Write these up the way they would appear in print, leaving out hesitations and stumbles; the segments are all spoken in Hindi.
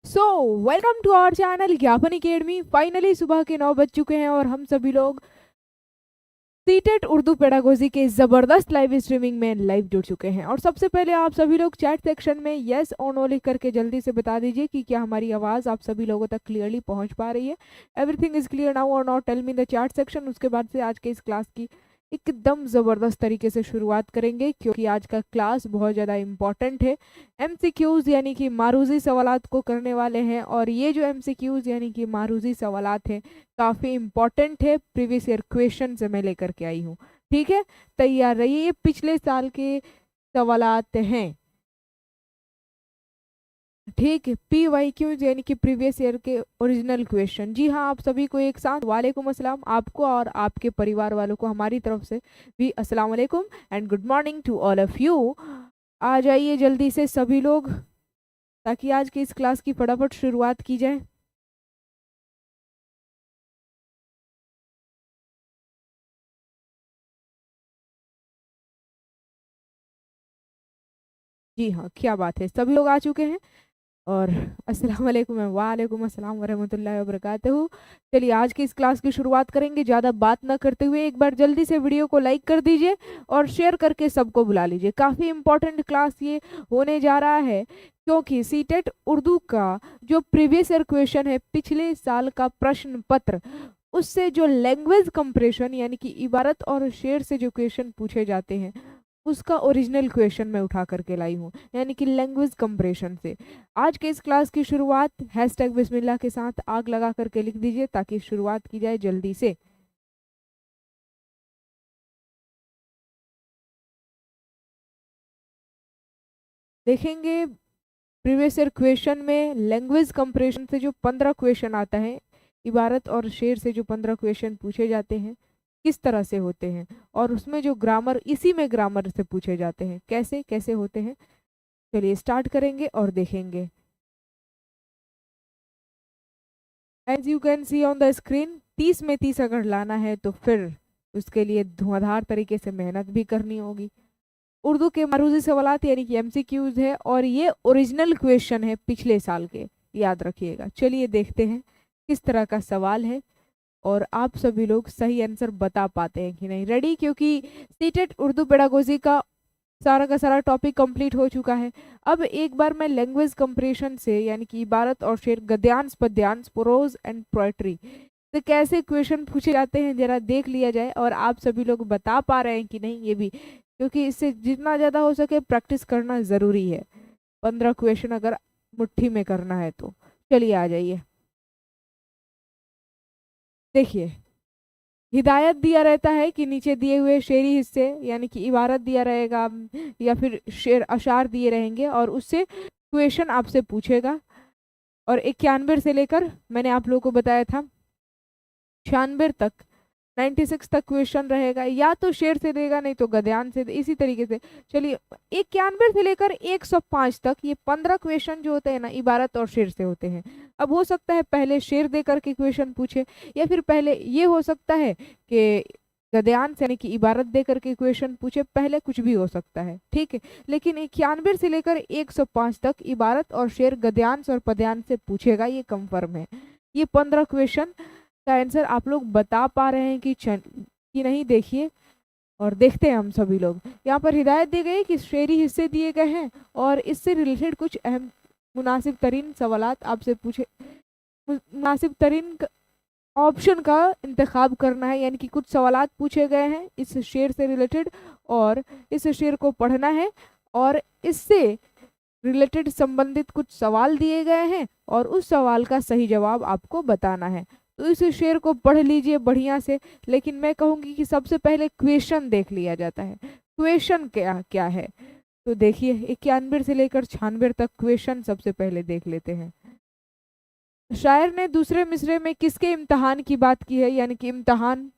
So welcome to our channel Gyapan academy. Finally सुबह के 9 बज चुके हैं और हम सभी लोग सीटेट उर्दू पेडागोजी के ज़बरदस्त लाइव स्ट्रीमिंग में लाइव जुड़ चुके हैं। और सबसे पहले आप सभी लोग चैट सेक्शन में यस और नो लिख करके जल्दी से बता दीजिए कि क्या हमारी आवाज़ आप सभी लोगों तक क्लियरली पहुंच पा रही है। एवरीथिंग इज़ क्लियर नाउ और not, tell me the chat section. उसके बाद से आज के इस क्लास की एकदम ज़बरदस्त तरीके से शुरुआत करेंगे, क्योंकि आज का क्लास बहुत ज़्यादा इम्पॉर्टेंट है। एमसीक्यूज़ यानी कि मारूजी सवालात को करने वाले हैं, और ये जो एमसीक्यूज़ यानी कि मारूजी सवालात हैं काफ़ी इम्पॉर्टेंट है। प्रीवियस ईयर क्वेश्चन से मैं लेकर के आई हूँ। ठीक है, तैयार रहिए। ये पिछले साल के सवालात हैं। ठीक है, PYQ यानी कि प्रीवियस ईयर के ओरिजिनल क्वेश्चन। जी हाँ, आप सभी को एक साथ वालेकुम अस्सलाम, आपको और आपके परिवार वालों को हमारी तरफ से भी अस्सलाम वालेकुम and good morning to all of you. आ जाइए जल्दी से सभी लोग, ताकि आज की इस क्लास की फटाफट शुरुआत की जाए। जी हाँ, क्या बात है, सभी लोग आ चुके हैं। और अस्सलाम वालेकुम वालेकुम अस्सलाम वरहमतुल्लाहि वबरकातुहू। चलिए आज की इस क्लास की शुरुआत करेंगे। ज़्यादा बात ना करते हुए एक बार जल्दी से वीडियो को लाइक कर दीजिए और शेयर करके सबको बुला लीजिए। काफ़ी इम्पोर्टेंट क्लास ये होने जा रहा है, क्योंकि सीटेट उर्दू का जो प्रीवियस ईयर क्वेश्चन है, पिछले साल का प्रश्न पत्र, उससे जो लैंग्वेज कंप्रेशन यानी कि इबारत और शेर से जो क्वेश्चन पूछे जाते हैं, उसका ओरिजिनल क्वेश्चन मैं उठा करके लाई हूँ, यानी कि लैंग्वेज कंप्रेशन से। आज के इस क्लास की शुरुआत हैशटैग बिस्मिल्लाह के साथ आग लगा करके लिख दीजिए, ताकि शुरुआत की जाए जल्दी से। देखेंगे प्रीवियस ईयर क्वेश्चन में लैंग्वेज कंप्रेशन से जो 15 क्वेश्चन आता है, इबारत और शेर से जो 15 क्वेश्चन पूछे जाते हैं, किस तरह से होते हैं, और उसमें जो ग्रामर, इसी में ग्रामर से पूछे जाते हैं, कैसे कैसे होते हैं। चलिए स्टार्ट करेंगे और देखेंगे। As you can see on the screen, 30 में 30 अगर लाना है तो फिर उसके लिए धुआंधार तरीके से मेहनत भी करनी होगी। उर्दू के मारूजी सवालात यानी कि एमसीक्यूज है, और ये ओरिजिनल क्वेश्चन है पिछले साल के, याद रखिएगा। चलिए देखते हैं किस तरह का सवाल है और आप सभी लोग सही आंसर बता पाते हैं कि नहीं। रेडी, क्योंकि सीटेट उर्दू पेडागोजी का सारा टॉपिक कंप्लीट हो चुका है। अब एक बार मैं लैंग्वेज कंप्रेशन से यानी कि इबारत और शेर, गद्यांश पद्यांश, प्रोज एंड पोएट्री से कैसे क्वेश्चन पूछे जाते हैं जरा देख लिया जाए, और आप सभी लोग बता पा रहे हैं कि नहीं ये भी, क्योंकि इससे जितना ज़्यादा हो सके प्रैक्टिस करना ज़रूरी है। 15 क्वेश्चन अगर मुट्ठी में करना है तो। चलिए आ जाइए, देखिए हिदायत दिया रहता है कि नीचे दिए हुए शेरी हिस्से यानी कि इबारत दिया रहेगा, या फिर शेर अशार दिए रहेंगे, और उससे क्वेश्चन आपसे पूछेगा। और 91 से लेकर मैंने आप लोगों को बताया था 96 तक, 96 तक क्वेश्चन रहेगा, या तो शेर से देगा नहीं तो गद्यान से, इसी तरीके से। चलिए 91 से लेकर 105 तक ये 15 क्वेश्चन जो होते हैं ना, इबारत और शेर से होते हैं। अब हो सकता है पहले शेर दे करके क्वेश्चन पूछे, या फिर पहले ये हो सकता है कि गद्यांश यानी कि इबारत दे करके क्वेश्चन पूछे, पहले कुछ भी हो सकता है। ठीक है, लेकिन 91 से लेकर 105 तक इबारत और शेर, गद्यांश और पद्यांश से पूछेगा, ये कंफर्म है। ये 15 क्वेश्चन का आंसर आप लोग बता पा रहे हैं कि नहीं, देखिए और देखते हैं हम सभी लोग। यहाँ पर हिदायत दी गई कि शेरी हिस्से दिए गए हैं, और इससे रिलेटेड कुछ अहम मुनासिब तरीन सवालात आपसे पूछे, मुनासिब तरीन ऑप्शन का इंतखाब करना है, यानी कि कुछ सवालात पूछे गए हैं इस शेर से रिलेटेड, और इस शेर को पढ़ना है, और इससे रिलेटेड संबंधित कुछ सवाल दिए गए हैं, और उस सवाल का सही जवाब आपको बताना है। तो इस शेर को पढ़ लीजिए बढ़िया से, लेकिन मैं कहूँगी कि सबसे पहले क्वेश्चन देख लिया जाता है। क्वेश्चन क्या क्या है, तो देखिए 91 से लेकर 96 तक क्वेश्चन सबसे पहले देख लेते हैं। शायर ने दूसरे मिसरे में किसके इम्तहान की बात की है, यानी कि इम्तहान।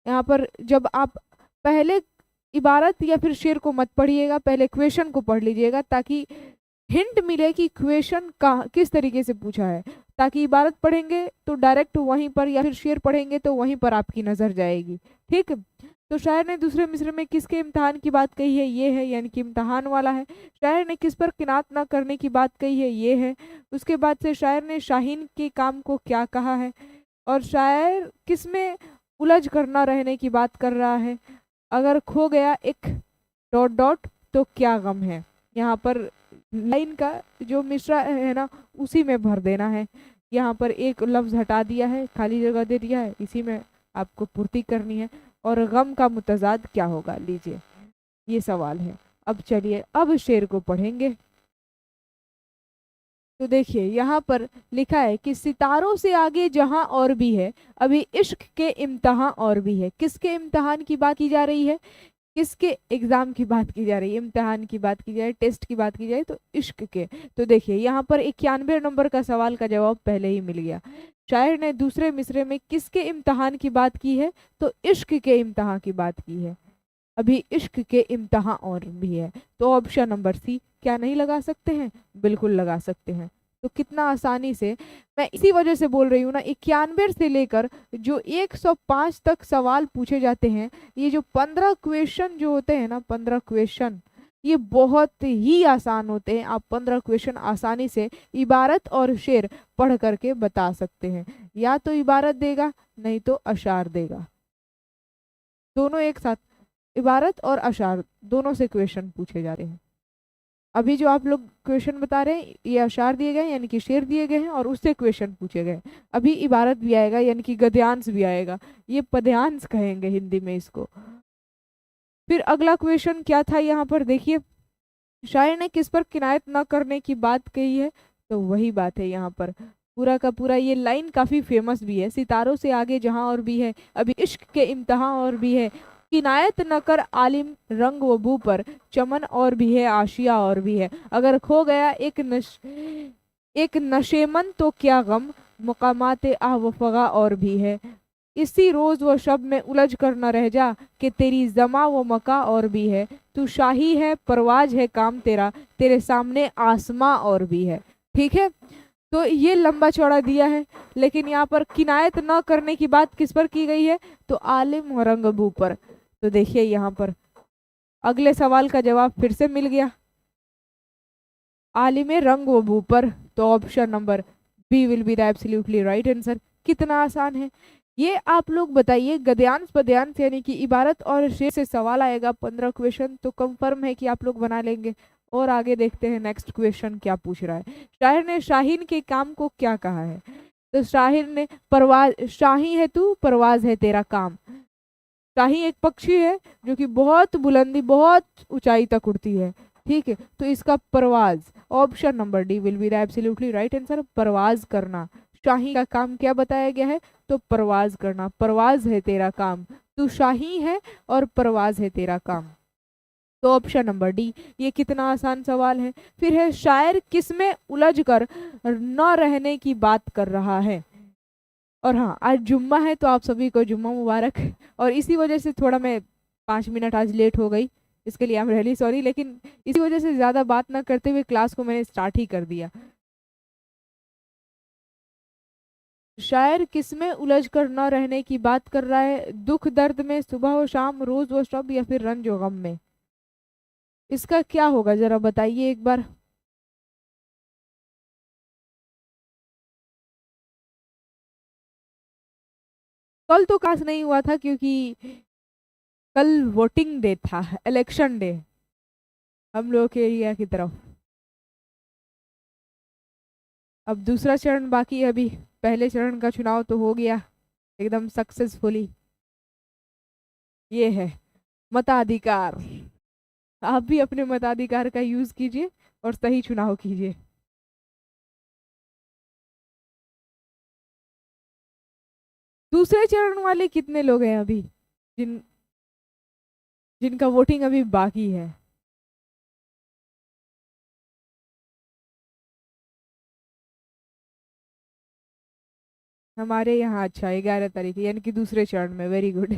यहाँ पर जब आप पहले इबारत या फिर शेर को मत पढ़िएगा, पहले क्वेश्चन को पढ़ लीजिएगा, ताकि हिंट मिले कि क्वेश्चन का किस तरीके से पूछा है। ताकि इबारत पढ़ेंगे तो डायरेक्ट वहीं पर, या फिर शेर पढ़ेंगे तो वहीं पर आपकी नज़र जाएगी। ठीक, तो शायर ने दूसरे मिसरे में किसके इम्तिहान की बात कही है, ये है, यानी कि इम्तिहान वाला है। शायर ने किस पर किनात न करने की बात कही है, ये है। उसके बाद से शायर ने शाहीन के काम को क्या कहा है, और शायर किस में उलझ कर न रहने की बात कर रहा है। अगर खो गया एक डॉट डॉट तो क्या गम है, यहाँ पर लाइन का जो मिसरा है ना उसी में भर देना है। यहाँ पर एक लफ्ज हटा दिया है, खाली जगह दे दिया है, इसी में आपको पूर्ति करनी है। और गम का मुतजाद क्या होगा, लीजिए ये सवाल है। अब चलिए अब शेर को पढ़ेंगे। तो देखिए यहाँ पर लिखा है कि सितारों से आगे जहां और भी है, अभी इश्क के इम्तहान और भी है। किसके इम्तहान की बात की जा रही है, किसके एग्जाम की बात की जा रही है, इम्तिहान की बात की जाए, टेस्ट की बात की जाए तो इश्क के। तो देखिए यहाँ पर 91 नंबर का सवाल का जवाब पहले ही मिल गया। शायर ने दूसरे मिसरे में किसके इम्तिहान की बात की है, तो इश्क के इम्तिहान की बात की है। अभी इश्क के इम्तिहान और भी है, तो ऑप्शन नंबर सी क्या नहीं लगा सकते हैं, बिल्कुल लगा सकते हैं। तो कितना आसानी से, मैं इसी वजह से बोल रही हूँ ना, 91 से लेकर जो 105 तक सवाल पूछे जाते हैं, ये जो 15 क्वेश्चन जो होते हैं ना, 15 क्वेश्चन ये बहुत ही आसान होते हैं। आप 15 क्वेश्चन आसानी से इबारत और शेर पढ़ करके बता सकते हैं। या तो इबारत देगा, नहीं तो अशार देगा, दोनों एक साथ। इबारत और अशार दोनों से क्वेश्चन पूछे जा रहे हैं। अभी जो आप लोग क्वेश्चन बता रहे हैं ये अशार दिए गए यानी कि शेर दिए गए हैं, और उससे क्वेश्चन पूछे गए। अभी इबारत भी आएगा यानी कि गद्यांश भी आएगा, ये पद्यांश कहेंगे हिंदी में इसको। फिर अगला क्वेश्चन क्या था यहाँ पर देखिए, शायर ने किस पर किनायत न करने की बात कही है, तो वही बात है यहाँ पर। पूरा का पूरा ये लाइन काफी फेमस भी है, सितारों से आगे जहां और भी है, अभी इश्क के इम्तहान और भी है, किनायत न कर आलिम रंग व बू पर, चमन और भी है, आशिया और भी है। अगर खो गया एक नशेमन तो क्या गम, मुकामात आह व फगा और भी है। इसी रोज व शब में उलझ कर न रह जा, कि तेरी जमा व मका और भी है। तू शाही है परवाज है काम तेरा, तेरे सामने आसमां और भी है। ठीक है, तो ये लंबा चौड़ा दिया है, लेकिन यहाँ पर किनायत न करने की बात किस पर की गई है, तो आलिम व रंगबू पर। तो देखिए यहाँ पर अगले सवाल का जवाब फिर से मिल गया, आलिम रंग व बू पर। तो option number B will be the absolutely right answer. कितना आसान है ये, आप लोग बताइए। गद्यांश पद्यांश यानी कि इबारत और शेर से सवाल आएगा 15 क्वेश्चन, तो कंफर्म है कि आप लोग बना लेंगे। और आगे देखते हैं नेक्स्ट क्वेश्चन क्या पूछ रहा है। शायर ने शाहीन के काम को क्या कहा है, तो शाहिर ने परवाज, शाही है तू परवाज है तेरा काम। शाही एक पक्षी है जो कि बहुत बुलंदी, बहुत ऊंचाई तक उड़ती है। ठीक है, तो इसका परवाज, option number D will be the absolutely right answer, परवाज करना। शाही का काम क्या बताया गया है, तो परवाज करना, परवाज है तेरा काम। तू शाही है और परवाज है तेरा काम, तो ऑप्शन नंबर डी। ये कितना आसान सवाल है। फिर है शायर किसमें उलझ कर न रहने की बात कर रहा है। और हाँ, आज जुम्मा है तो आप सभी को जुम्मा मुबारक। और इसी वजह से थोड़ा मैं 5 मिनट आज लेट हो गई, इसके लिए आई एम रियली सॉरी। लेकिन इसी वजह से ज़्यादा बात ना करते हुए क्लास को मैंने स्टार्ट ही कर दिया। शायर किसमें उलझ कर न रहने की बात कर रहा है, दुख दर्द में, सुबह व शाम, रोज व शब, या फिर रंज व गम में। इसका क्या होगा जरा बताइए एक बार। कल तो क्लास नहीं हुआ था क्योंकि कल वोटिंग डे था, इलेक्शन डे हम लोग के एरिया की तरफ। अब दूसरा चरण बाकी है, अभी पहले चरण का चुनाव तो हो गया एकदम सक्सेसफुली। ये है मताधिकार, आप भी अपने मताधिकार का यूज कीजिए और सही चुनाव कीजिए। दूसरे चरण वाले कितने लोग हैं अभी, जिन जिनका वोटिंग अभी बाकी है। हमारे यहाँ अच्छा 11 तारीख यानी कि दूसरे चरण में, वेरी गुड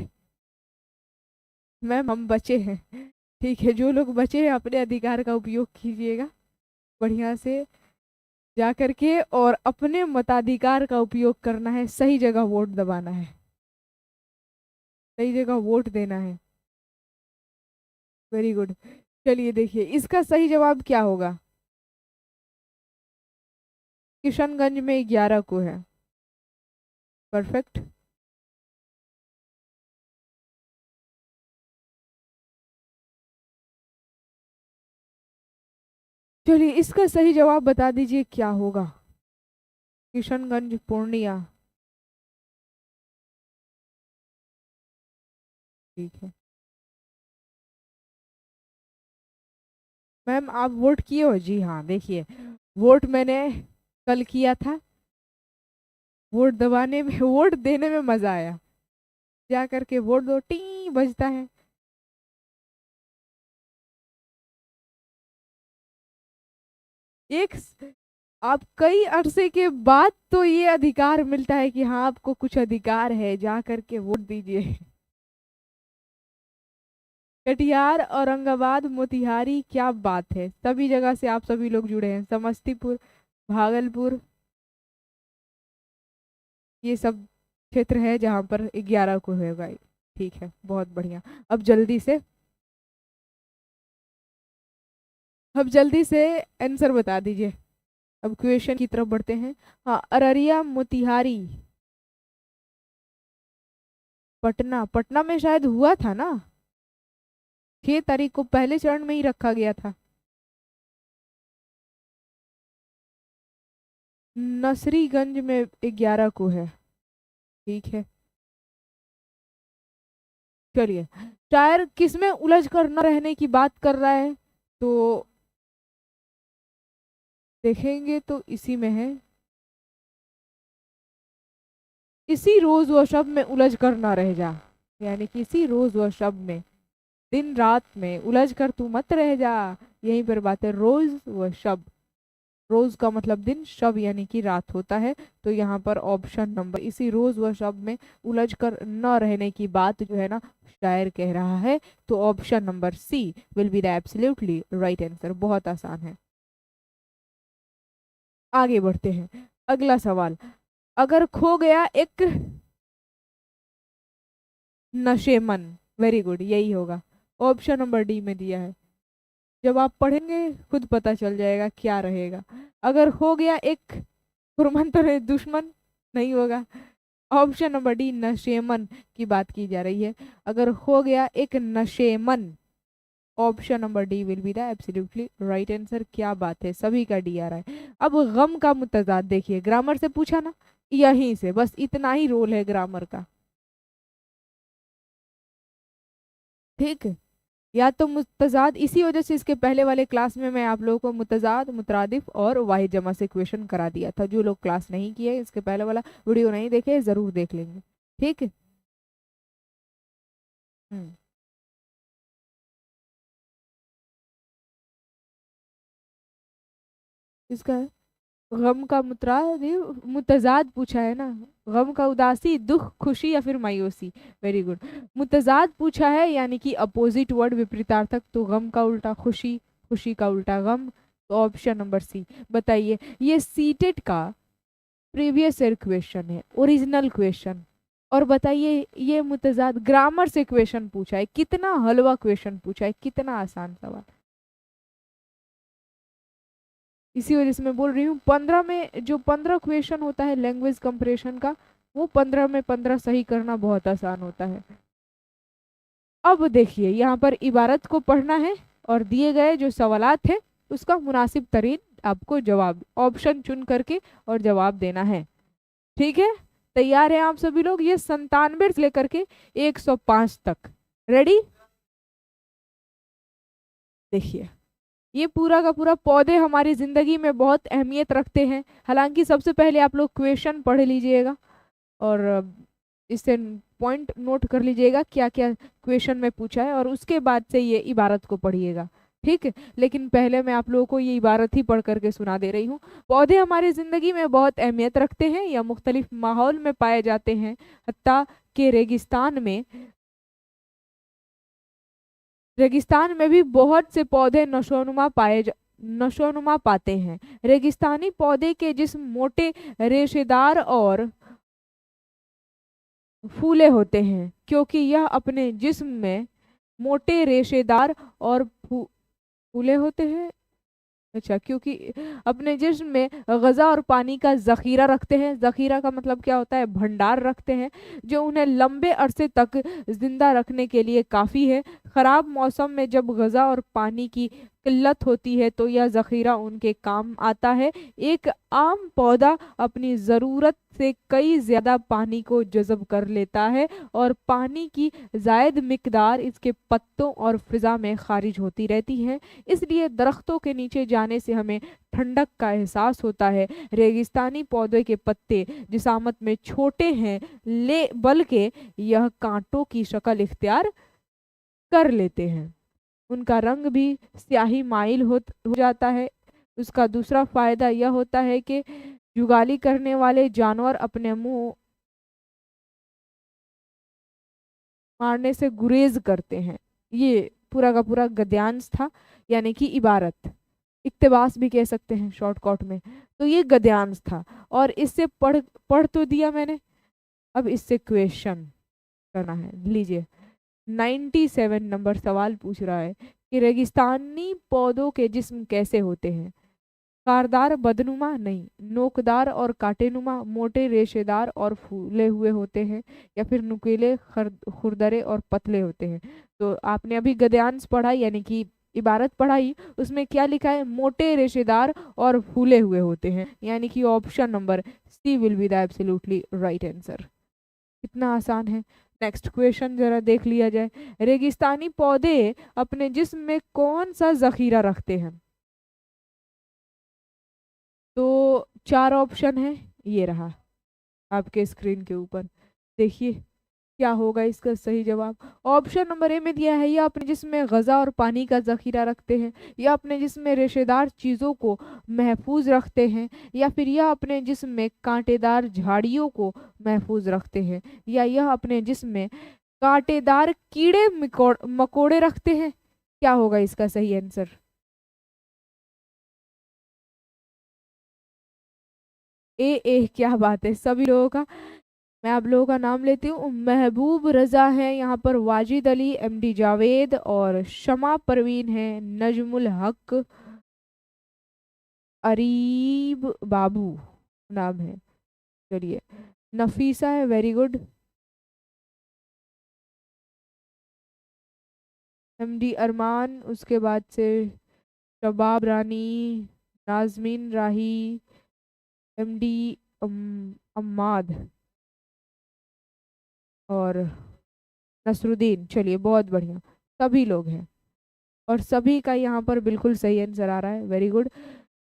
मैम, हम बचे हैं। ठीक है, जो लोग बचे हैं अपने अधिकार का उपयोग कीजिएगा बढ़िया से जा करके, और अपने मताधिकार का उपयोग करना है, सही जगह वोट दबाना है। सही जगह वोट देना है। Very good. चलिए देखिए इसका सही जवाब क्या होगा। किशनगंज में 11 को है। परफेक्ट। चलिए इसका सही जवाब बता दीजिए क्या होगा। किशनगंज पूर्णिया। ठीक है। मैम आप वोट किए हो? जी हाँ, देखिए वोट मैंने कल किया था। वोट दबाने में वोट देने में मजा आया। जा करके वोट दो, टी बजता है। एक आप कई अरसे के बाद तो ये अधिकार मिलता है कि हाँ आपको कुछ अधिकार है, जा करके वोट दीजिए। कटिहार, औरंगाबाद, मोतिहारी, क्या बात है, सभी जगह से आप सभी लोग जुड़े हैं। समस्तीपुर, भागलपुर, ये सब क्षेत्र है जहाँ पर 11 को होगा। ठीक है, बहुत बढ़िया। अब जल्दी से अब जल्दी से आंसर बता दीजिए। अब क्वेश्चन की तरफ बढ़ते हैं। हाँ, अररिया, मोतिहारी, पटना। पटना में शायद हुआ था ना, 6 तारीख को पहले चरण में ही रखा गया था। नसरीगंज में 11 को है। ठीक है। चलिए, शायर किस में उलझ कर न रहने की बात कर रहा है, तो देखेंगे तो इसी में है। इसी रोज व शब में उलझ कर ना रह जा, यानी कि इसी रोज व शब में, दिन रात में उलझ कर तू मत रह जा। यहीं पर बात है, रोज व शब। रोज का मतलब दिन, शब यानी कि रात होता है। तो यहाँ पर ऑप्शन नंबर, इसी रोज व शब में उलझ कर न रहने की बात जो है ना शायर कह रहा है। तो option number C will be the absolutely right answer. बहुत आसान है। आगे बढ़ते हैं। अगला सवाल, अगर खो गया एक नशेमन, वेरी गुड, यही होगा। ऑप्शन नंबर डी में दिया है। जब आप पढ़ेंगे खुद पता चल जाएगा क्या रहेगा। अगर हो गया एक हुरमन तो नहीं, दुश्मन नहीं होगा। ऑप्शन नंबर डी नशेमन की बात की जा रही है। अगर हो गया एक Nasheman, option number D will be the absolutely right answer. क्या बात है, सभी का डी आ रहा है। अब गम का मुतजाद देखिए, ग्रामर से पूछा ना, यहीं से बस इतना ही रोल है ग्रामर का। ठीक है। या तो मुतजाद, इसी वजह से इसके पहले वाले क्लास में मैं आप लोगों को मुतजाद, मुतरादिफ और वाहिद जमा से क्वेश्चन करा दिया था। जो लोग क्लास नहीं किए, इसके पहले वाला वीडियो नहीं देखे, जरूर देख लेंगे। ठीक है। हम्म। इसका गम का मुतरादिफ मुतजाद पूछा है ना। गम का उदासी, दुख, खुशी या फिर मायूसी। Very good. मुतजाद पूछा है यानी कि अपोजिट वर्ड, विपरीतार्थक। तो गम का उल्टा खुशी, खुशी का उल्टा गम। तो ऑप्शन नंबर सी। बताइए, ये सीटेट का प्रीवियस ईयर क्वेश्चन है, ओरिजिनल क्वेश्चन। और बताइए, ये मुतजाद ग्रामर से क्वेश्चन पूछा है, कितना हलवा क्वेश्चन पूछा है, कितना आसान सवाल। इसी वजह से मैं बोल रही हूँ 15 में जो 15 क्वेश्चन होता है लैंग्वेज कंपरेशन का, वो 15 में 15 सही करना बहुत आसान होता है। अब देखिए, यहाँ पर इबारत को पढ़ना है और दिए गए जो सवालात है उसका मुनासिब तरीन आपको जवाब, ऑप्शन चुन करके और जवाब देना है। ठीक है, तैयार हैं आप सभी लोग? ये 97 से लेकर के 105 तक। रेडी? देखिए, ये पूरा का पूरा पौधे हमारी जिंदगी में बहुत अहमियत रखते हैं। हालांकि सबसे पहले आप लोग क्वेश्चन पढ़ लीजिएगा और इससे पॉइंट नोट कर लीजिएगा क्या क्या क्वेश्चन में पूछा है, और उसके बाद से ये इबारत को पढ़िएगा। ठीक है, लेकिन पहले मैं आप लोगों को ये इबारत ही पढ़ करके सुना दे रही हूँ। पौधे हमारी ज़िंदगी में बहुत अहमियत रखते हैं, या मुख्तलिफ माहौल में पाए जाते हैं। हत्ता के रेगिस्तान में भी बहुत से पौधे नशोनुमा पाते हैं। रेगिस्तानी पौधे के जिस्म मोटे, रेशेदार और फूले होते हैं क्योंकि यह अपने जिस्म में मोटे रेशेदार और फूले होते हैं। अच्छा, क्योंकि अपने जिस्म में ग़ज़ा और पानी का ज़ख़ीरा रखते हैं। ज़ख़ीरा का मतलब क्या होता है? भंडार रखते हैं, जो उन्हें लंबे अरसे तक ज़िंदा रखने के लिए काफ़ी है। ख़राब मौसम में जब ग़ज़ा और पानी की किल्लत होती है तो यह ज़ख़ीरा उनके काम आता है। एक आम पौधा अपनी ज़रूरत से कई ज़्यादा पानी को जज़ब कर लेता है और पानी की ज़ायद मिक़दार इसके पत्तों और फ़िज़ा में ख़ारिज होती रहती है। इसलिए दरख्तों के नीचे जाने से हमें ठंडक का एहसास होता है। रेगिस्तानी पौधे के पत्ते जिसामत में छोटे हैं, ले बल्कि यह कांटों की शक्ल इख्तियार कर लेते हैं। उनका रंग भी स्याही माइल हो जाता है। उसका दूसरा फायदा यह होता है कि जुगाली करने वाले जानवर अपने मुंह मारने से गुरेज करते हैं। ये पूरा का पूरा गद्यांश था, यानी कि इबारत, इक्तबास भी कह सकते हैं शॉर्टकट में। तो ये गद्यांश था और इससे पढ़ पढ़ तो दिया मैंने, अब इससे क्वेश्चन करना है। लीजिए, 97 नंबर सवाल पूछ रहा है कि रेगिस्तानी पौधों के जिस्म कैसे होते हैं? कारदार, बदनुमा नहीं, नोकदार और कांटेनुमा, मोटे रेशेदार और फूले हुए होते हैं, या फिर नुकीले, खुरदरे और पतले होते हैं। तो आपने अभी गद्यांश पढ़ा, यानी कि इबारत पढ़ाई, उसमें क्या लिखा है? मोटे रेशेदार और फूले हुए होते हैं, यानी कि option number C will be the absolutely right answer. कितना आसान है। नेक्स्ट क्वेश्चन जरा देख लिया जाए। रेगिस्तानी पौधे अपने जिस्म में कौन सा जखीरा रखते हैं? तो चार ऑप्शन है, ये रहा आपके स्क्रीन के ऊपर। देखिए क्या होगा इसका सही जवाब। ऑप्शन नंबर ए में दिया है, यह अपने जिस्म में ग़ज़ा और पानी का ज़ख़ीरा रखते हैं, या अपने जिस्म में रेशेदार चीज़ों को महफूज रखते हैं, या फिर यह अपने जिस्म में कांटेदार झाड़ियों को महफूज रखते हैं, या यह अपने जिस्म में कांटेदार कीड़े मकोड़े रखते हैं। क्या होगा इसका सही आंसर? ए क्या बात है सभी लोगों का। मैं आप लोगों का नाम लेती हूँ। महबूब रज़ा है यहाँ पर, वाजिद अली, एमडी जावेद और शमा परवीन है, नजमुल हक, अरीब बाबू नाम है। चलिए, नफीसा है, वेरी गुड। एमडी अरमान, उसके बाद से शबाब रानी, नाजमीन राही, एमडी अम्माद और नसरुद्दीन। चलिए, बहुत बढ़िया, सभी लोग हैं और सभी का यहाँ पर बिल्कुल सही आंसर आ रहा है, वेरी गुड।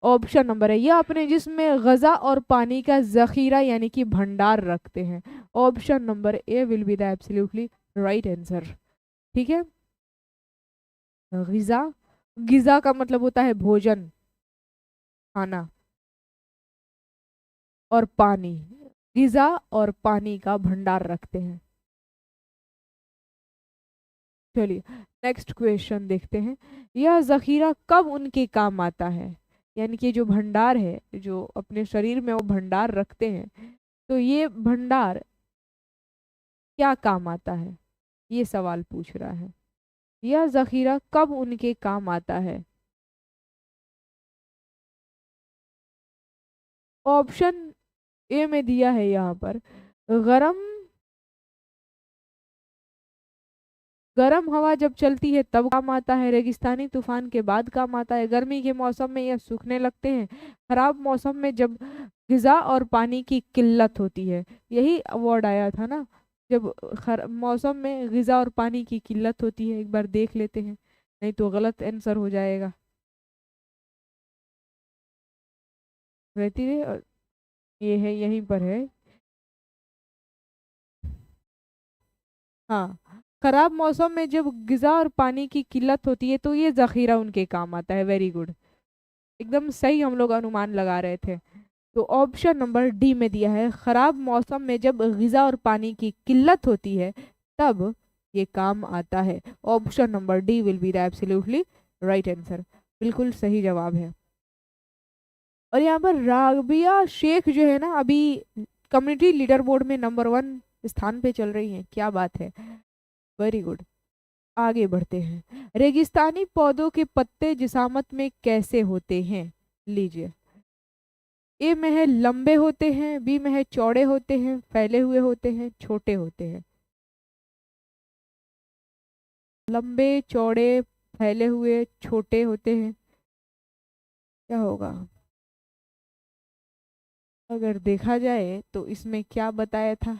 ऑप्शन नंबर है, यह अपने जिस्म में ग़ज़ा और पानी का ज़ख़ीरा यानी कि भंडार रखते हैं। Option number A will be the absolutely right answer. ठीक है। ग़िज़ा, ग़िज़ा का मतलब होता है भोजन, खाना, और पानी, ग़िज़ा और पानी का भंडार रखते हैं। चलिए, नेक्स्ट क्वेश्चन देखते हैं। यह ज़ख़ीरा कब उनके काम आता है? यानी कि जो भंडार है, जो अपने शरीर में वो भंडार रखते हैं, तो ये भंडार क्या काम आता है? ये सवाल पूछ रहा है। यह ज़ख़ीरा कब उनके काम आता है? ऑप्शन ए में दिया है यहाँ पर, गरम गरम हवा जब चलती है तब काम आता है, रेगिस्तानी तूफान के बाद काम आता है, गर्मी के मौसम में यह सूखने लगते हैं, खराब मौसम में जब ग़िज़ा और पानी की किल्लत होती है। यही अवार्ड आया था ना, जब मौसम में ग़िज़ा और पानी की किल्लत होती है। एक बार देख लेते हैं, नहीं तो गलत आंसर हो जाएगा। रहती है, और ये है, यहीं पर है। हाँ, खराब मौसम में जब ग़िज़ा और पानी की किल्लत होती है तो ये ज़ख़ीरा उनके काम आता है। वेरी गुड, एकदम सही हम लोग अनुमान लगा रहे थे। तो ऑप्शन नंबर डी में दिया है, खराब मौसम में जब ग़िज़ा और पानी की किल्लत होती है तब ये काम आता है। Option number D will be the absolutely right answer, बिल्कुल सही जवाब है। और यहाँ पर राबिया शेख जो है ना, अभी कम्युनिटी लीडर बोर्ड में नंबर 1 स्थान पे चल रही हैं, क्या बात है, वेरी गुड। आगे बढ़ते हैं। रेगिस्तानी पौधों के पत्ते जिसामत में कैसे होते हैं? लीजिए, ए में है लंबे होते हैं, बी में है चौड़े होते हैं, फैले हुए होते हैं, छोटे होते हैं। लंबे, चौड़े, फैले हुए, छोटे होते हैं, क्या होगा? अगर देखा जाए तो इसमें क्या बताया था?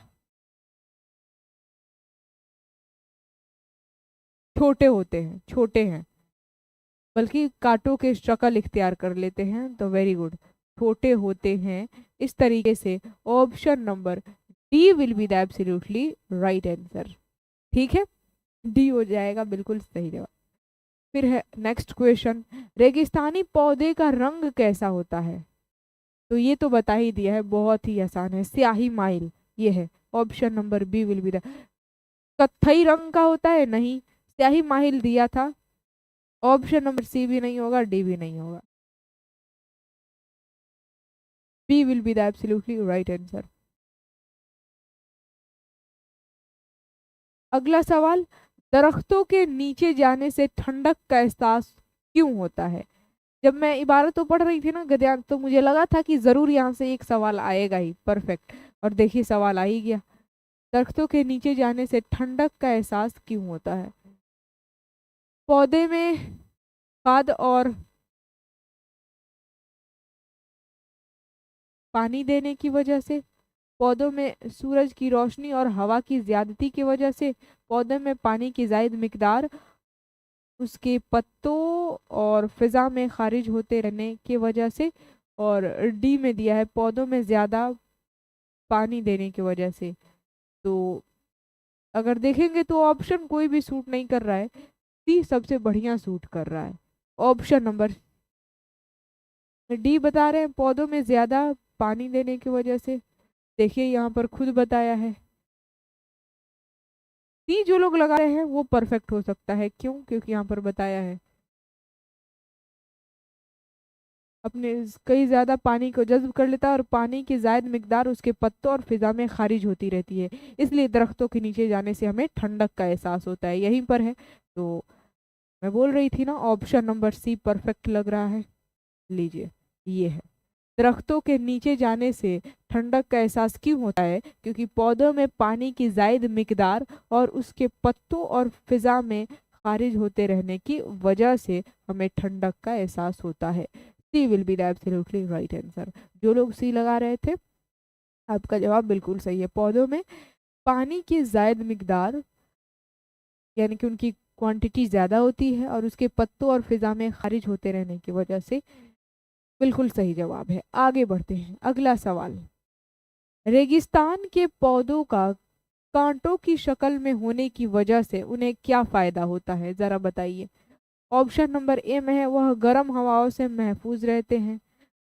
छोटे होते हैं, छोटे हैं, बल्कि कांटों के शक्ल इख्तियार कर लेते हैं, तो वेरी गुड, छोटे होते हैं। इस तरीके से option number D will be the absolutely right answer. ठीक है, डी हो जाएगा बिल्कुल सही जवाब। फिर है नेक्स्ट क्वेश्चन, रेगिस्तानी पौधे का रंग कैसा होता है? तो ये तो बता ही दिया है, बहुत ही आसान है, स्याही माइल, ये है option number B will be the. कत्थई रंग का होता है? नहीं, स्याही माहिल दिया था। ऑप्शन नंबर सी भी नहीं होगा, डी भी नहीं होगा, B will be the absolutely right answer. अगला सवाल, दरख्तों के नीचे जाने से ठंडक का एहसास क्यों होता है? जब मैं इबारत तो पढ़ रही थी ना गद्यांश, तो मुझे लगा था कि जरूर यहाँ से एक सवाल आएगा ही, परफेक्ट, और देखिए सवाल आ ही गया। दरख्तों के नीचे जाने से ठंडक का एहसास क्यों होता है? पौधे में खाद और पानी देने की वजह से, पौधों में सूरज की रोशनी और हवा की ज्यादती की वजह से, पौधे में पानी की जायद मिकदार, उसके पत्तों और फिजा में खारिज होते रहने की वजह से, और डी में दिया है पौधों में ज़्यादा पानी देने की वजह से। तो अगर देखेंगे तो ऑप्शन कोई भी सूट नहीं कर रहा है, सी सबसे बढ़िया सूट कर रहा है। ऑप्शन नंबर डी बता रहे हैं पौधों में ज़्यादा पानी देने की वजह से। देखिए यहाँ पर खुद बताया है, सी जो लोग लगा रहे हैं वो परफेक्ट हो सकता है, क्यों? क्योंकि यहाँ पर बताया है अपने कई ज़्यादा पानी को जज्ब कर लेता है और पानी की जायद मिकदार उसके पत्तों और फिजा में खारिज होती रहती है, इसलिए दरख्तों के नीचे जाने से हमें ठंडक का एहसास होता है, यहीं पर है। तो मैं बोल रही थी ना, ऑप्शन नंबर सी परफेक्ट लग रहा है। लीजिए, ये है, दरख्तों के नीचे जाने से ठंडक का एहसास क्यों होता है? क्योंकि पौधों में पानी की जायद मिकदार और उसके पत्तों और फिजा में खारिज होते रहने की वजह से हमें ठंडक का एहसास होता है। C will be the absolutely right answer. जो लोग सी लगा रहे थे, आपका जवाब बिल्कुल सही है। पौधों में पानी की जायद मिकदार, यानी कि उनकी क्वांटिटी ज़्यादा होती है, और उसके पत्तों और फिजा में खारिज होते रहने की वजह से, बिल्कुल सही जवाब है। आगे बढ़ते हैं, अगला सवाल, रेगिस्तान के पौधों का कांटों की शक्ल में होने की वजह से उन्हें क्या फायदा होता है, जरा बताइए। ऑप्शन नंबर ए में है वह गर्म हवाओं से महफूज रहते हैं,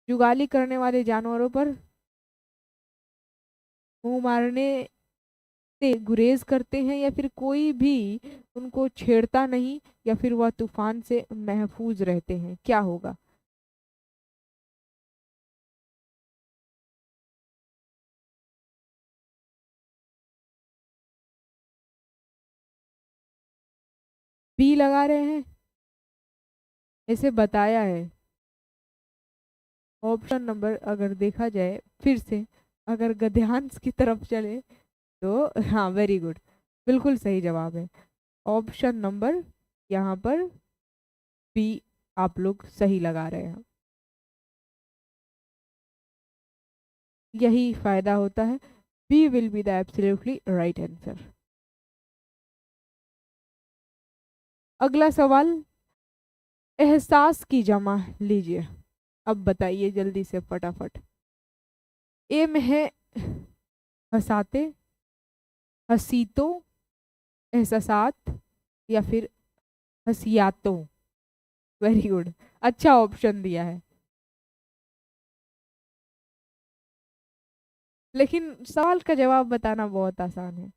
जुगाली करने वाले जानवरों पर मुंह मारने से गुरेज करते हैं, या फिर कोई भी उनको छेड़ता नहीं, या फिर वह तूफान से महफूज रहते हैं, क्या होगा? बी लगा रहे हैं, ऐसे बताया है। ऑप्शन नंबर अगर देखा जाए फिर से, अगर गद्यांश की तरफ चले तो हाँ, वेरी गुड, बिल्कुल सही जवाब है। ऑप्शन नंबर यहाँ पर बी आप लोग सही लगा रहे हैं, यही फायदा होता है। B will be the absolutely right answer. अगला सवाल, एहसास की जमा, लीजिए, अब बताइए जल्दी से फटाफट। ए में है हंसाते, हसीतों, एहसासात, या फिर हसियातों। वेरी गुड, अच्छा ऑप्शन दिया है, लेकिन सवाल का जवाब बताना बहुत आसान है।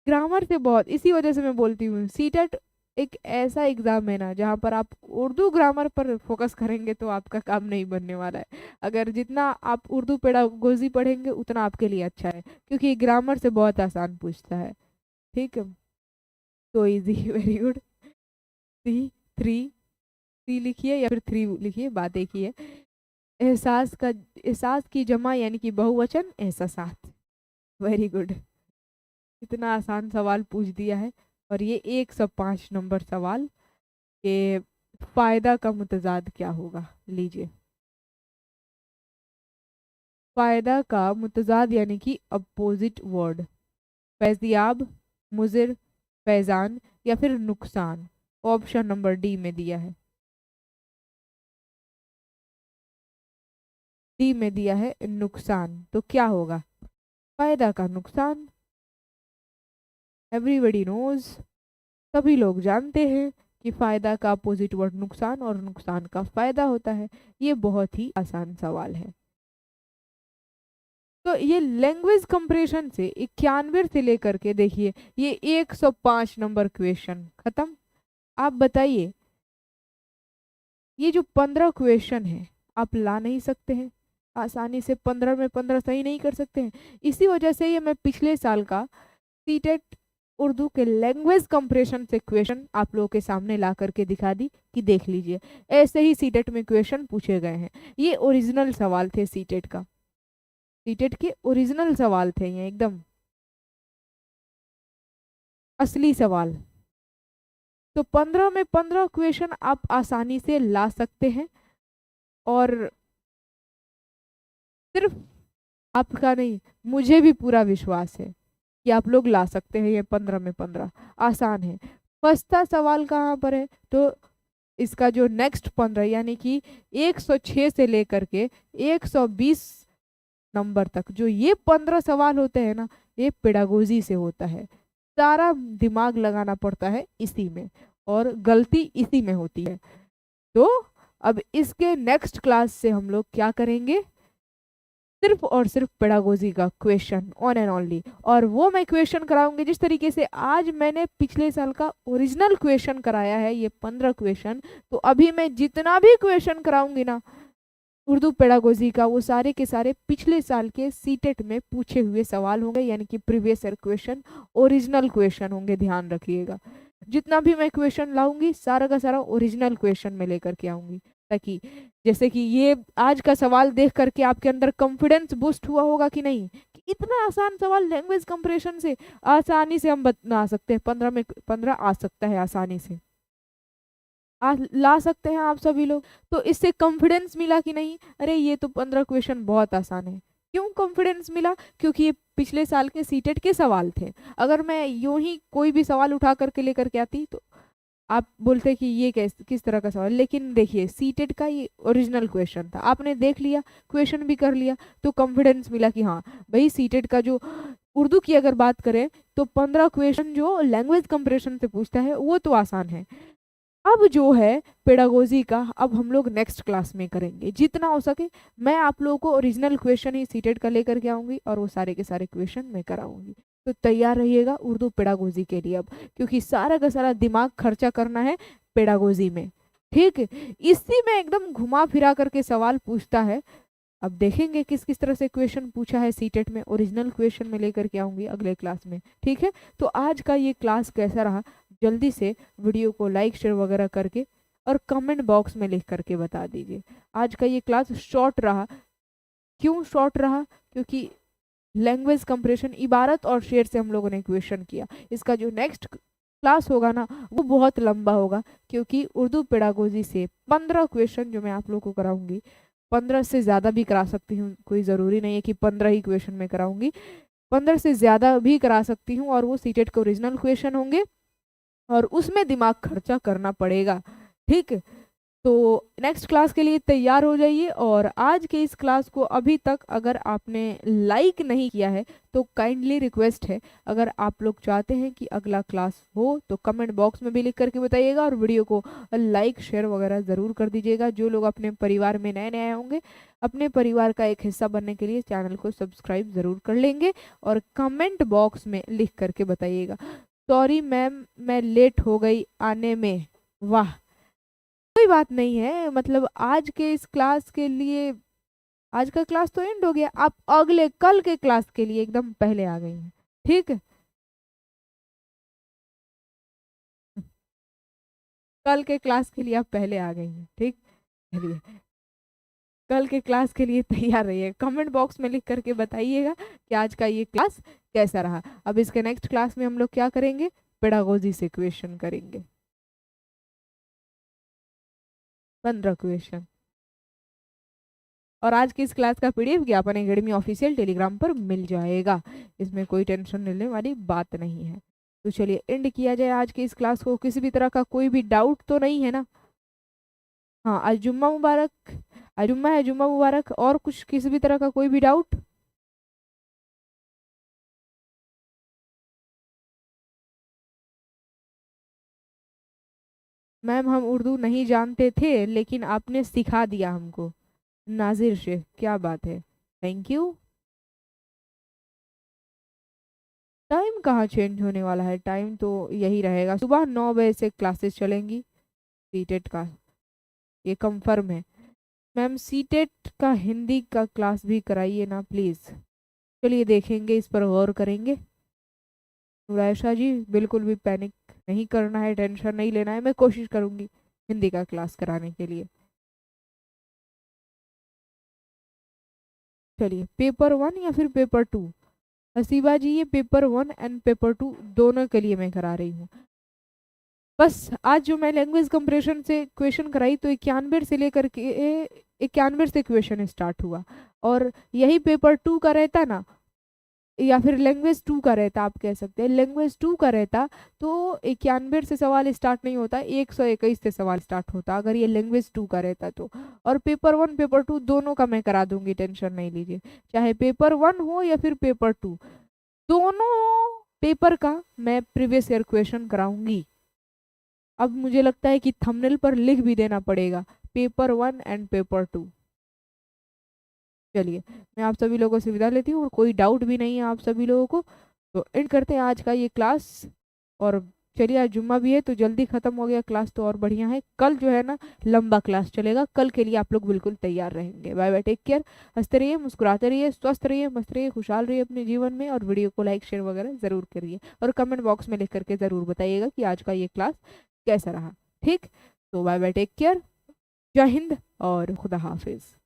ग्रामर से बहुत, इसी वजह से मैं बोलती हूँ सीटेट एक ऐसा एग्जाम है ना जहाँ पर आप उर्दू ग्रामर पर फोकस करेंगे तो आपका काम नहीं बनने वाला है। अगर जितना आप उर्दू पेडागोजी पढ़ेंगे उतना आपके लिए अच्छा है, क्योंकि ग्रामर से बहुत आसान पूछता है। ठीक है, तो easy very good. C three, C लिखिए या फिर थ्री लिखिए, बात एक ही है। एहसास की जमा यानी कि बहुवचन एहसासात। वेरी गुड, इतना आसान सवाल पूछ दिया है। और ये 105 नंबर सवाल के फायदा का मुतजाद क्या होगा, लीजिए। फायदा का मुतजाद यानी कि अपोजिट वर्ड, फैजियाब, मुजिर, फैजान या फिर नुकसान। ऑप्शन नंबर डी में दिया है, डी में दिया है नुकसान। तो क्या होगा फायदा का नुकसान? एवरीबडी नोज, सभी लोग जानते हैं कि फायदा का अपोजिट वर्ड नुकसान और नुकसान का फायदा होता है। ये बहुत ही आसान सवाल है। तो ये लैंग्वेज कंपैरिजन से 91 से लेकर के देखिए ये 105 नंबर क्वेश्चन खत्म। आप बताइए, ये जो 15 क्वेश्चन है आप ला नहीं सकते हैं आसानी से? 15 में 15 सही नहीं कर सकते हैं? इसी वजह से ये मैं पिछले साल का सीटेट उर्दू के लैंग्वेज कंपैरिजन से क्वेश्चन आप लोगों के सामने ला करके दिखा दी कि देख लीजिए, ऐसे ही सीटेट में क्वेश्चन पूछे गए हैं। ये ओरिजिनल सवाल थे सीटेट का, सीटेट के ओरिजिनल सवाल थे, ये एकदम असली सवाल। तो 15 में 15 क्वेश्चन आप आसानी से ला सकते हैं। और सिर्फ आपका नहीं, मुझे भी पूरा विश्वास है कि आप लोग ला सकते हैं। ये 15 में 15 आसान है। फर्स्ट सवाल कहाँ पर है? तो इसका जो नेक्स्ट 15 यानी कि 106 से लेकर के 120 नंबर तक जो ये 15 सवाल होते हैं ना, ये पेडागोजी से होता है। सारा दिमाग लगाना पड़ता है इसी में और गलती इसी में होती है। तो अब इसके नेक्स्ट क्लास से हम लोग क्या करेंगे, सिर्फ और सिर्फ पेडागोजी का क्वेश्चन ऑन एंड ओनली। और वो मैं क्वेश्चन कराऊंगी जिस तरीके से आज मैंने पिछले साल का ओरिजिनल क्वेश्चन कराया है, ये 15 क्वेश्चन। तो अभी मैं जितना भी क्वेश्चन कराऊंगी ना उर्दू पेडागोजी का, वो सारे के सारे पिछले साल के सीटेट में पूछे हुए सवाल होंगे, यानी कि previous year question, original question होंगे। ध्यान रखिएगा, जितना भी मैं क्वेश्चन लाऊंगी सारा का सारा ओरिजिनल क्वेश्चन में लेकर के आऊंगी, ताकि जैसे कि ये आज का सवाल देख करके आपके अंदर कॉन्फिडेंस बूस्ट हुआ होगा कि नहीं, कि इतना आसान सवाल लैंग्वेज कंपैरिजन से आसानी से हम बना सकते हैं। 15 में 15 आ सकता है आसानी से, ला सकते हैं आप सभी लोग। तो इससे कॉन्फिडेंस मिला कि नहीं, अरे ये तो 15 क्वेश्चन बहुत आसान है। क्यों कॉन्फिडेंस मिला? क्योंकि ये पिछले साल के सीटेट के सवाल थे। अगर मैं यूं ही कोई भी सवाल उठा करके लेकर के आती तो आप बोलते कि ये किस तरह का सवाल। लेकिन देखिए सीटेट का ये ओरिजिनल क्वेश्चन था, आपने देख लिया, क्वेश्चन भी कर लिया, तो कॉन्फिडेंस मिला कि हाँ भाई सीटेट का जो उर्दू की अगर बात करें तो 15 क्वेश्चन जो लैंग्वेज कंपैरिजन से पूछता है वो तो आसान है। अब जो है पेडागोजी का, अब हम लोग नेक्स्ट क्लास में करेंगे। जितना हो सके मैं आप लोगों को ओरिजिनल क्वेश्चन ही सीटेट का लेकर के आऊंगी और वो सारे के सारे क्वेश्चन मैं कराऊंगी। तो तैयार रहिएगा उर्दू पेडागोजी के लिए अब, क्योंकि सारा का सारा दिमाग खर्चा करना है पेडागोजी में। ठीक है, इसी में एकदम घुमा फिरा करके सवाल पूछता है। अब देखेंगे किस किस तरह से क्वेश्चन पूछा है सीटेट में, ओरिजिनल क्वेश्चन में लेकर के आऊंगी अगले क्लास में। ठीक है, तो आज का ये क्लास कैसा रहा, जल्दी से वीडियो को लाइक शेयर वगैरह करके और कमेंट बॉक्स में लिख करके बता दीजिए। आज का ये क्लास शॉर्ट रहा, क्यों शॉर्ट रहा? क्योंकि लैंग्वेज कंपैरिजन इबारत और शेर से हम लोगों ने क्वेश्चन किया। इसका जो नेक्स्ट क्लास होगा ना वो बहुत लंबा होगा, क्योंकि उर्दू पेडागोजी से 15 क्वेश्चन जो मैं आप लोगों को कराऊंगी, 15 से ज़्यादा भी करा सकती हूँ, कोई ज़रूरी नहीं है कि 15 ही क्वेश्चन में कराऊंगी, 15 से ज़्यादा भी करा सकती हूँ। और वो सीटेट के ओरिजिनल क्वेश्चन होंगे और उसमें दिमाग खर्चा करना पड़ेगा। ठीक, तो नेक्स्ट क्लास के लिए तैयार हो जाइए। और आज के इस क्लास को अभी तक अगर आपने लाइक नहीं किया है तो काइंडली रिक्वेस्ट है, अगर आप लोग चाहते हैं कि अगला क्लास हो तो कमेंट बॉक्स में भी लिख करके बताइएगा और वीडियो को लाइक शेयर वगैरह ज़रूर कर दीजिएगा। जो लोग अपने परिवार में नए नए होंगे, अपने परिवार का एक हिस्सा बनने के लिए चैनल को सब्सक्राइब ज़रूर कर लेंगे और कमेंट बॉक्स में लिख करके बताइएगा। सॉरी मैम मैं लेट हो गई आने में। वाह, कोई बात नहीं है, मतलब आज के इस क्लास के लिए आज का क्लास तो एंड हो गया, आप अगले कल के क्लास के लिए एकदम पहले आ गई हैं। ठीक है, कल के क्लास के लिए आप पहले आ गई हैं। ठीक, चलिए कल के क्लास के लिए तैयार रहिए, कमेंट बॉक्स में लिख करके बताइएगा कि आज का ये क्लास कैसा रहा। अब इसके नेक्स्ट क्लास में हम लोग क्या करेंगे, पेडागोजी से क्वेश्चन करेंगे, 15 क्वेश्चन। और आज की इस क्लास का पीडीएफ ज्ञापन एकेडमी ऑफिशियल टेलीग्राम पर मिल जाएगा, इसमें कोई टेंशन लेने वाली बात नहीं है। तो चलिए एंड किया जाए आज की इस क्लास को। किसी भी तरह का कोई भी डाउट तो नहीं है ना? हाँ, आज जुम्मा मुबारक, आज जुम्मा है, जुम्मा मुबारक। और कुछ किसी भी तरह का कोई भी डाउट? मैम हम उर्दू नहीं जानते थे लेकिन आपने सिखा दिया हमको। नाजिर शेख, क्या बात है, थैंक यू। टाइम कहाँ चेंज होने वाला है, टाइम तो यही रहेगा, सुबह 9 बजे से क्लासेस चलेंगी सीटेट का, ये कंफर्म है। मैम सीटेट का हिंदी का क्लास भी कराइए ना प्लीज़। चलिए देखेंगे, इस पर गौर करेंगे। रायशा जी बिल्कुल भी पैनिक नहीं करना है, टेंशन नहीं लेना है, मैं कोशिश करूंगी हिंदी का क्लास कराने के लिए। चलिए पेपर 1 या फिर पेपर 2? हसीबा जी ये पेपर 1 एंड पेपर 2 दोनों के लिए मैं करा रही हूँ। बस आज जो मैं लैंग्वेज कंपरेशन से क्वेश्चन कराई तो 91 से लेकर के 91 से क्वेश्चन स्टार्ट हुआ, और यही पेपर 2 का रहता ना, या फिर लैंग्वेज 2 का रहता, आप कह सकते हैं लैंग्वेज 2 का रहता, तो 91 से सवाल स्टार्ट नहीं होता, 121 से सवाल स्टार्ट होता अगर ये लैंग्वेज 2 का रहता तो। और पेपर 1 पेपर 2 दोनों का मैं करा दूंगी, टेंशन नहीं लीजिए, चाहे पेपर 1 हो या फिर पेपर 2, दोनों पेपर का मैं प्रीवियस ईयर क्वेश्चन कराऊंगी। अब मुझे लगता है कि थंबनेल पर लिख भी देना पड़ेगा, पेपर 1 एंड पेपर 2। चलिए मैं आप सभी लोगों से विदा लेती हूँ, और कोई डाउट भी नहीं है आप सभी लोगों को, तो एंड करते हैं आज का ये क्लास। और चलिए आज जुम्मा भी है तो जल्दी खत्म हो गया क्लास, तो और बढ़िया है। कल जो है ना लंबा क्लास चलेगा, कल के लिए आप लोग बिल्कुल तैयार रहेंगे। बाय बाय, टेक केयर, हंसते रहिए, मुस्कुराते रहिए, स्वस्थ रहिए, मस्त रहिए, खुशहाल रहिए अपने जीवन में, और वीडियो को लाइक शेयर वगैरह जरूर करिए, और कमेंट बॉक्स में लिख करके जरूर बताइएगा कि आज का ये क्लास कैसा रहा। ठीक, तो बाय बाय, टेक केयर, जय हिंद और खुदा हाफिज।